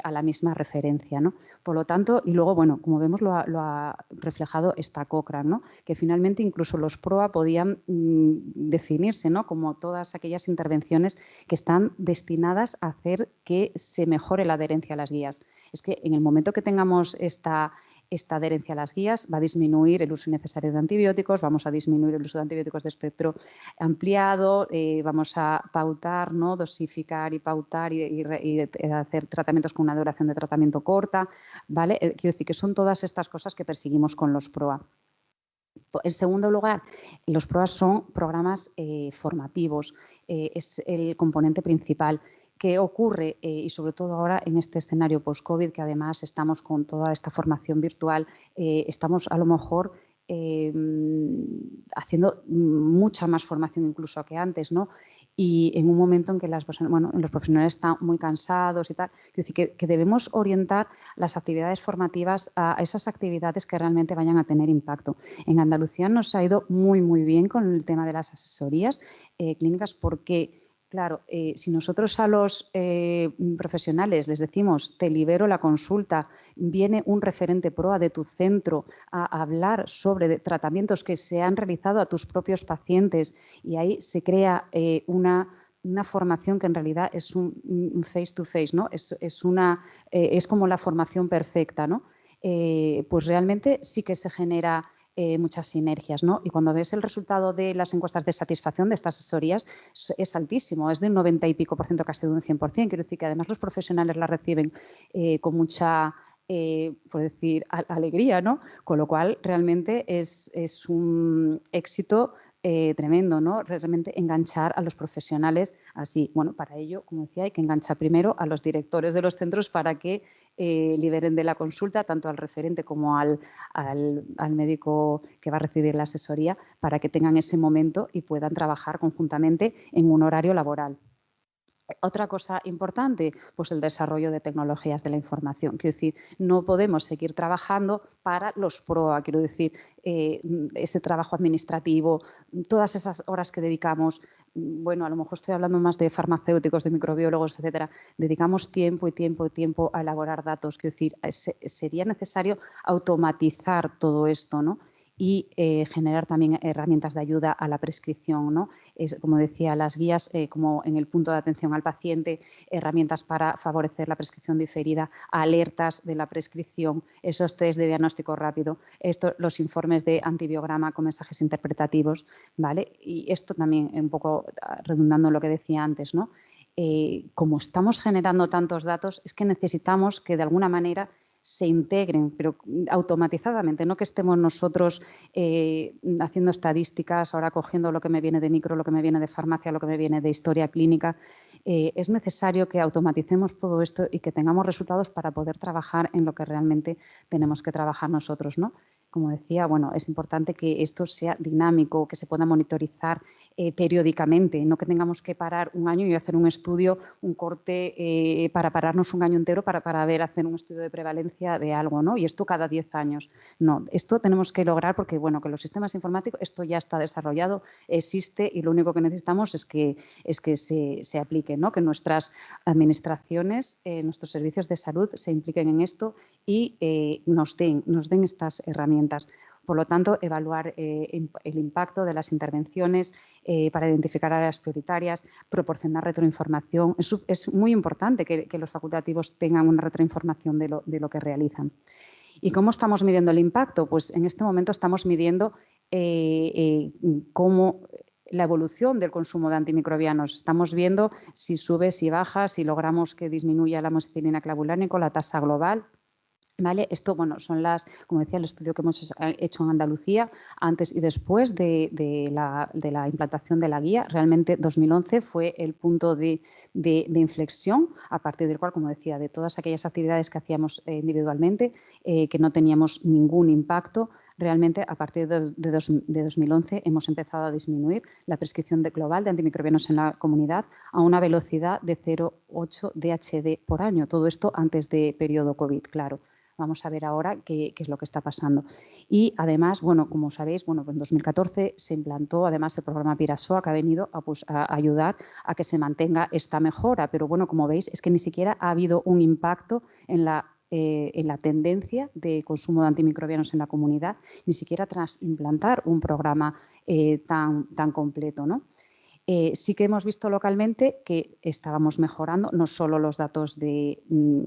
a la misma referencia, ¿no? Por lo tanto, y luego, bueno, como vemos, lo ha reflejado esta Cochrane, ¿no? Que finalmente incluso los PROA podían definirse, ¿no? Como todas aquellas intervenciones que están destinadas a hacer que se mejore la adherencia a las guías. Es que en el momento que tengamos esta adherencia a las guías, va a disminuir el uso innecesario de antibióticos, vamos a disminuir el uso de antibióticos de espectro ampliado, vamos a pautar, ¿no? Dosificar y pautar y hacer tratamientos con una duración de tratamiento corta, ¿vale? Quiero decir que son todas estas cosas que perseguimos con los PROA. En segundo lugar, los PROA son programas formativos, es el componente principal. ¿Qué ocurre? Y sobre todo ahora en este escenario post-COVID, que además estamos con toda esta formación virtual, estamos a lo mejor haciendo mucha más formación incluso que antes, ¿no? Y en un momento en que los profesionales están muy cansados y tal, quiero decir que debemos orientar las actividades formativas a esas actividades que realmente vayan a tener impacto. En Andalucía nos ha ido muy, muy bien con el tema de las asesorías clínicas porque... Claro, si nosotros a los profesionales les decimos te libero la consulta, viene un referente PROA de tu centro a hablar sobre tratamientos que se han realizado a tus propios pacientes y ahí se crea una formación que en realidad es un face-to-face, ¿no? Es como la formación perfecta, ¿no? Pues realmente sí que se genera muchas sinergias, ¿no? Y cuando ves el resultado de las encuestas de satisfacción de estas asesorías es altísimo, es de un 90 y pico %, casi de un 100%. Quiero decir que además los profesionales la reciben con mucha, por decir, alegría, ¿no? Con lo cual realmente es un éxito tremendo, ¿no? Realmente enganchar a los profesionales así. Bueno, para ello, como decía, hay que enganchar primero a los directores de los centros para que liberen de la consulta tanto al referente como al médico que va a recibir la asesoría para que tengan ese momento y puedan trabajar conjuntamente en un horario laboral. Otra cosa importante, pues el desarrollo de tecnologías de la información. Quiero decir, no podemos seguir trabajando para los PROA, quiero decir, ese trabajo administrativo, todas esas horas que dedicamos, bueno, a lo mejor estoy hablando más de farmacéuticos, de microbiólogos, etcétera, dedicamos tiempo y tiempo y tiempo a elaborar datos. Quiero decir, sería necesario automatizar todo esto, ¿no? Y generar también herramientas de ayuda a la prescripción, ¿no? Como decía, las guías como en el punto de atención al paciente, herramientas para favorecer la prescripción diferida, alertas de la prescripción, esos test de diagnóstico rápido, los informes de antibiograma con mensajes interpretativos, ¿vale? Y esto también un poco redundando en lo que decía antes, ¿no? Como estamos generando tantos datos, es que necesitamos que de alguna manera se integren, pero automatizadamente, no que estemos nosotros haciendo estadísticas, ahora cogiendo lo que me viene de micro, lo que me viene de farmacia, lo que me viene de historia clínica. Es necesario que automaticemos todo esto y que tengamos resultados para poder trabajar en lo que realmente tenemos que trabajar nosotros, ¿no? Como decía, bueno, es importante que esto sea dinámico, que se pueda monitorizar periódicamente, no que tengamos que parar un año y hacer un estudio, un corte para pararnos un año entero para hacer un estudio de prevalencia de algo, ¿no? Y esto cada 10 años. No, esto tenemos que lograr porque, bueno, que los sistemas informáticos, esto ya está desarrollado, existe y lo único que necesitamos es que se aplique, ¿no? Que nuestras administraciones, nuestros servicios de salud se impliquen en esto y nos den estas herramientas. Por lo tanto, evaluar el impacto de las intervenciones para identificar áreas prioritarias, proporcionar retroinformación. Es muy importante que los facultativos tengan una retroinformación de lo que realizan. ¿Y cómo estamos midiendo el impacto? Pues en este momento estamos midiendo cómo la evolución del consumo de antimicrobianos. Estamos viendo si sube, si baja, si logramos que disminuya la amoxicilina clavulánica, la tasa global. ¿Vale? Esto, bueno, son como decía, el estudio que hemos hecho en Andalucía antes y después de la implantación de la guía. Realmente 2011 fue el punto de inflexión, a partir del cual, como decía, de todas aquellas actividades que hacíamos individualmente, que no teníamos ningún impacto. Realmente, a partir de 2011 hemos empezado a disminuir la prescripción global de antimicrobianos en la comunidad a una velocidad de 0,8 DHD por año. Todo esto antes de periodo COVID, claro. Vamos a ver ahora qué es lo que está pasando. Y además, bueno, como sabéis, bueno, en 2014 se implantó además el programa Pirasoa, que ha venido a ayudar a que se mantenga esta mejora. Pero bueno, como veis, es que ni siquiera ha habido un impacto en la tendencia de consumo de antimicrobianos en la comunidad, ni siquiera tras implantar un programa tan completo, ¿no? Sí que hemos visto localmente que estábamos mejorando no solo los datos de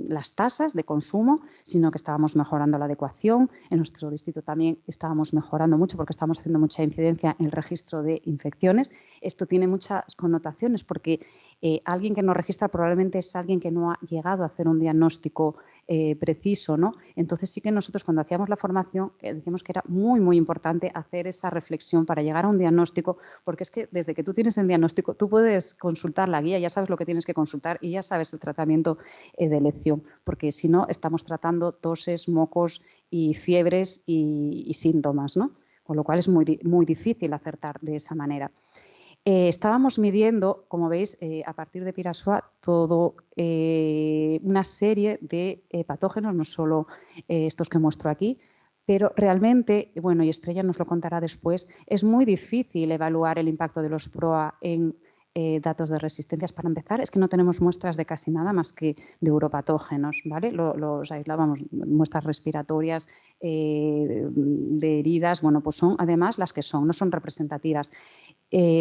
las tasas de consumo, sino que estábamos mejorando la adecuación. En nuestro distrito también estábamos mejorando mucho porque estábamos haciendo mucha incidencia en el registro de infecciones. Esto tiene muchas connotaciones porque alguien que no registra probablemente es alguien que no ha llegado a hacer un diagnóstico preciso, ¿no? Entonces sí que nosotros cuando hacíamos la formación decíamos que era muy, muy importante hacer esa reflexión para llegar a un diagnóstico, porque es que desde que tú tienes el diagnóstico tú puedes consultar la guía, ya sabes lo que tienes que consultar y ya sabes el tratamiento de elección, porque si no estamos tratando toses, mocos y fiebres y síntomas, ¿no? Con lo cual es muy difícil acertar de esa manera. Estábamos midiendo, como veis, a partir de Pirasoa, una serie de patógenos, no solo estos que muestro aquí, pero realmente, bueno, y Estrella nos lo contará después, es muy difícil evaluar el impacto de los PROA en datos de resistencias. Para empezar, es que no tenemos muestras de casi nada más que de uropatógenos, ¿vale? Los aislábamos, muestras respiratorias de heridas, bueno, pues son además las que son, no son representativas.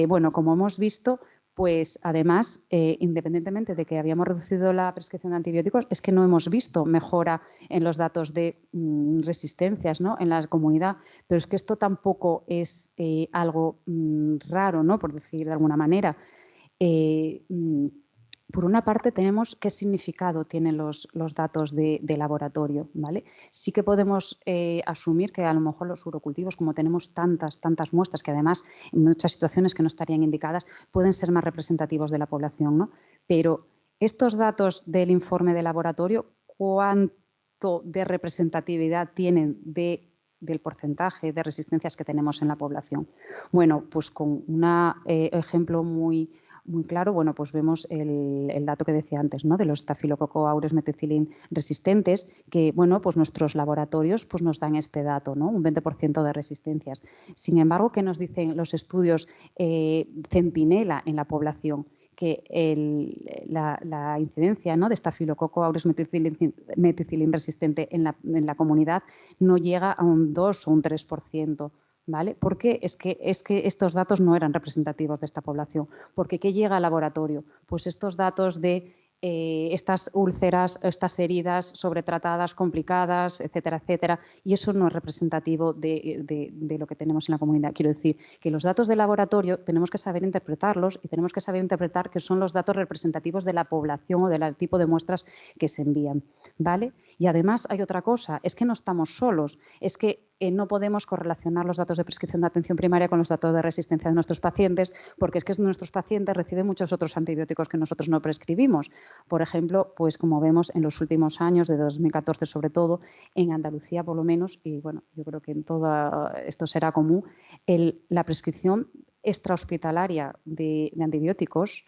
Bueno, como hemos visto, pues además, independientemente de que habíamos reducido la prescripción de antibióticos, es que no hemos visto mejora en los datos de resistencias, ¿no?, en la comunidad. Pero es que esto tampoco es algo raro, ¿no?, por decir de alguna manera. Por una parte, tenemos qué significado tienen los datos de laboratorio, ¿vale? Sí que podemos asumir que a lo mejor los urocultivos, como tenemos tantas muestras, que además en muchas situaciones que no estarían indicadas, pueden ser más representativos de la población, ¿no? Pero estos datos del informe de laboratorio, ¿cuánto de representatividad tienen del porcentaje de resistencias que tenemos en la población? Bueno, pues con un ejemplo muy claro, bueno, pues vemos el dato que decía antes, ¿no?, de los Staphylococcus aureus methicillin resistentes, que, bueno, pues nuestros laboratorios pues nos dan este dato, ¿no?, un 20% de resistencias. Sin embargo, ¿qué nos dicen los estudios centinela en la población? Que la incidencia, ¿no?, de Staphylococcus aureus methicillin resistente en la comunidad no llega a un 2 o un 3%. ¿Vale? Porque es que estos datos no eran representativos de esta población. Porque ¿qué llega al laboratorio? Pues estos datos de estas úlceras, estas heridas sobretratadas, complicadas, etcétera, etcétera, y eso no es representativo de lo que tenemos en la comunidad. Quiero decir que los datos de laboratorio tenemos que saber interpretarlos y tenemos que saber interpretar que son los datos representativos de la población o del tipo de muestras que se envían, ¿vale? Y además hay otra cosa, es que no estamos solos, es que no podemos correlacionar los datos de prescripción de atención primaria con los datos de resistencia de nuestros pacientes, porque es que nuestros pacientes reciben muchos otros antibióticos que nosotros no prescribimos. Por ejemplo, pues como vemos en los últimos años, de 2014 sobre todo, en Andalucía por lo menos, y bueno, yo creo que en todo esto será común, la prescripción extrahospitalaria de antibióticos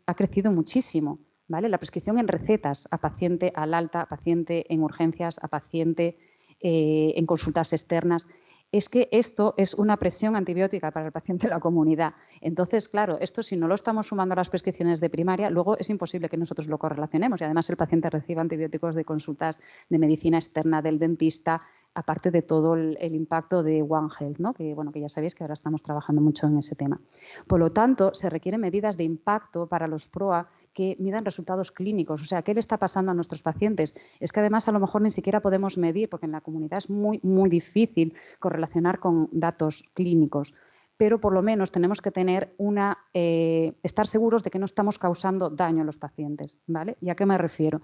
ha crecido muchísimo, ¿vale? La prescripción en recetas a paciente al alta, a paciente en urgencias, a paciente en consultas externas. es que esto es una presión antibiótica para el paciente en la comunidad. Entonces, claro, esto si no lo estamos sumando a las prescripciones de primaria, luego es imposible que nosotros lo correlacionemos y además el paciente reciba antibióticos de consultas de medicina externa del dentista, aparte de todo el impacto de One Health, ¿no? Que ya sabéis que ahora estamos trabajando mucho en ese tema. Por lo tanto, se requieren medidas de impacto para los PROA que midan resultados clínicos. O sea, ¿qué le está pasando a nuestros pacientes? Es que además a lo mejor ni siquiera podemos medir, porque en la comunidad es muy, muy difícil correlacionar con datos clínicos. Pero por lo menos tenemos que tener estar seguros de que no estamos causando daño a los pacientes, ¿vale? ¿Y a qué me refiero?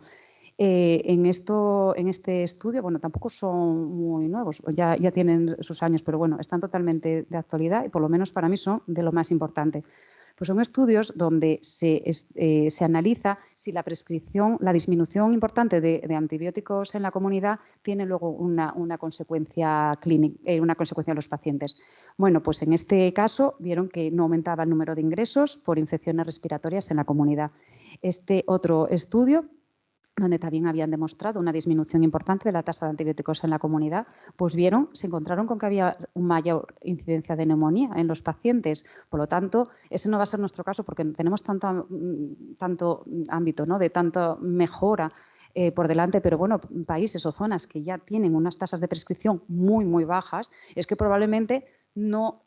En este estudio, bueno, tampoco son muy nuevos, ya tienen sus años, pero bueno, están totalmente de actualidad y por lo menos para mí son de lo más importante. Pues son estudios donde se analiza si la prescripción, la disminución importante de antibióticos en la comunidad tiene luego una consecuencia clínica, una consecuencia en los pacientes. Bueno, pues en este caso vieron que no aumentaba el número de ingresos por infecciones respiratorias en la comunidad. Este otro estudio, donde también habían demostrado una disminución importante de la tasa de antibióticos en la comunidad, pues se encontraron con que había una mayor incidencia de neumonía en los pacientes. Por lo tanto, ese no va a ser nuestro caso porque tenemos tanto ámbito, ¿no?, de tanta mejora por delante, pero bueno, países o zonas que ya tienen unas tasas de prescripción muy, muy bajas, es que probablemente no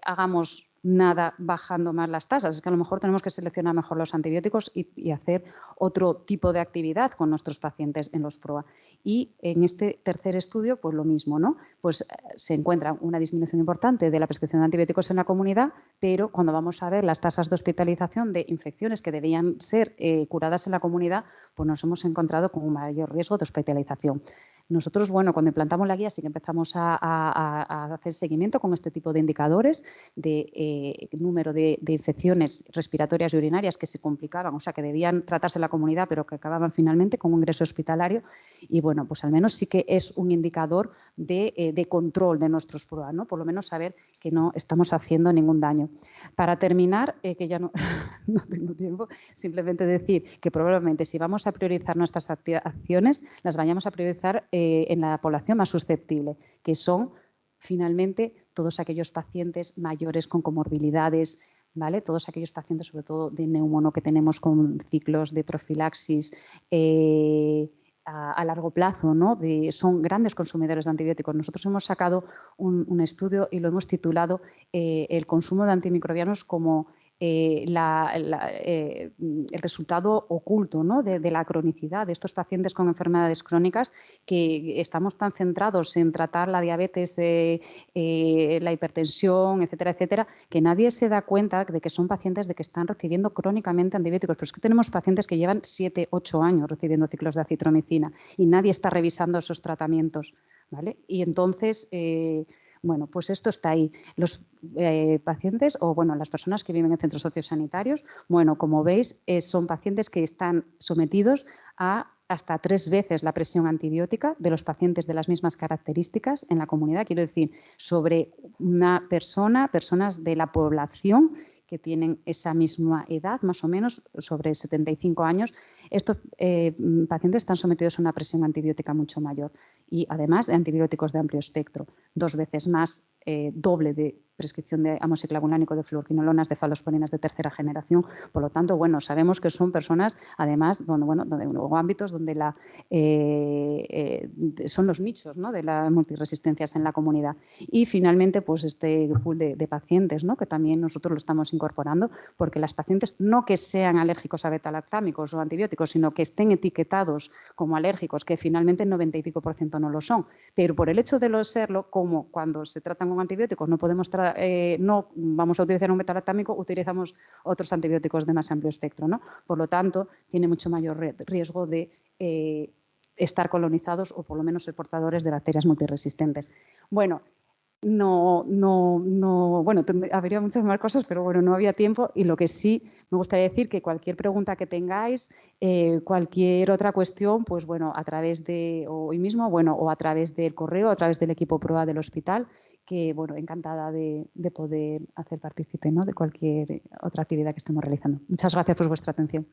hagamos nada bajando más las tasas. Es que a lo mejor tenemos que seleccionar mejor los antibióticos y hacer otro tipo de actividad con nuestros pacientes en los PROA. Y en este tercer estudio, pues lo mismo, ¿no? Pues se encuentra una disminución importante de la prescripción de antibióticos en la comunidad, pero cuando vamos a ver las tasas de hospitalización de infecciones que debían ser curadas en la comunidad, pues nos hemos encontrado con un mayor riesgo de hospitalización. Nosotros, bueno, cuando implantamos la guía sí que empezamos a hacer seguimiento con este tipo de indicadores de número de infecciones respiratorias y urinarias que se complicaban, o sea, que debían tratarse en la comunidad, pero que acababan finalmente con un ingreso hospitalario. Y bueno, pues al menos sí que es un indicador de control de nuestros PROA, ¿no? Por lo menos saber que no estamos haciendo ningún daño. Para terminar, que ya no tengo tiempo, simplemente decir que probablemente si vamos a priorizar nuestras acciones, las vayamos a priorizar en la población más susceptible, que son finalmente todos aquellos pacientes mayores con comorbilidades, ¿vale? Todos aquellos pacientes, sobre todo de neumono, que tenemos con ciclos de profilaxis a largo plazo, ¿no? Son grandes consumidores de antibióticos. Nosotros hemos sacado un estudio y lo hemos titulado el consumo de antimicrobianos como el resultado oculto, ¿no?, de la cronicidad de estos pacientes con enfermedades crónicas, que estamos tan centrados en tratar la diabetes, la hipertensión, etcétera, etcétera, que nadie se da cuenta de que son pacientes de que están recibiendo crónicamente antibióticos. Pero es que tenemos pacientes que llevan 7, 8 años recibiendo ciclos de acitromicina y nadie está revisando esos tratamientos, ¿vale? Y entonces bueno, pues esto está ahí. Los pacientes o, bueno, las personas que viven en centros sociosanitarios, bueno, como veis, son pacientes que están sometidos a hasta 3 veces la presión antibiótica de los pacientes de las mismas características en la comunidad. Quiero decir, sobre una personas de la población que tienen esa misma edad, más o menos, sobre 75 años, estos pacientes están sometidos a una presión antibiótica mucho mayor y además de antibióticos de amplio espectro, 2 veces más, doble de prescripción de amoxiclavulánico, de fluorquinolonas, de falosporinas de tercera generación. Por lo tanto, bueno, sabemos que son personas, además, o ámbitos donde son los nichos, ¿no?, de las multiresistencias en la comunidad. Y finalmente, pues este pool de pacientes, ¿no?, que también nosotros lo estamos incorporando, porque las pacientes no que sean alérgicos a betalactámicos o antibióticos, sino que estén etiquetados como alérgicos, que finalmente el 90 y pico % no lo son. Pero por el hecho de serlo, como cuando se tratan con antibióticos no vamos a utilizar un betalactámico, utilizamos otros antibióticos de más amplio espectro, ¿no? Por lo tanto, tiene mucho mayor riesgo de estar colonizados o por lo menos ser portadores de bacterias multiresistentes. Bueno, bueno, habría muchas más cosas, pero bueno, no había tiempo y lo que sí me gustaría decir que cualquier pregunta que tengáis, cualquier otra cuestión, pues bueno, a través de hoy mismo, bueno, o a través del correo, a través del equipo PROA del hospital, que bueno, encantada de poder hacer partícipe, ¿no?, de cualquier otra actividad que estemos realizando. Muchas gracias por vuestra atención.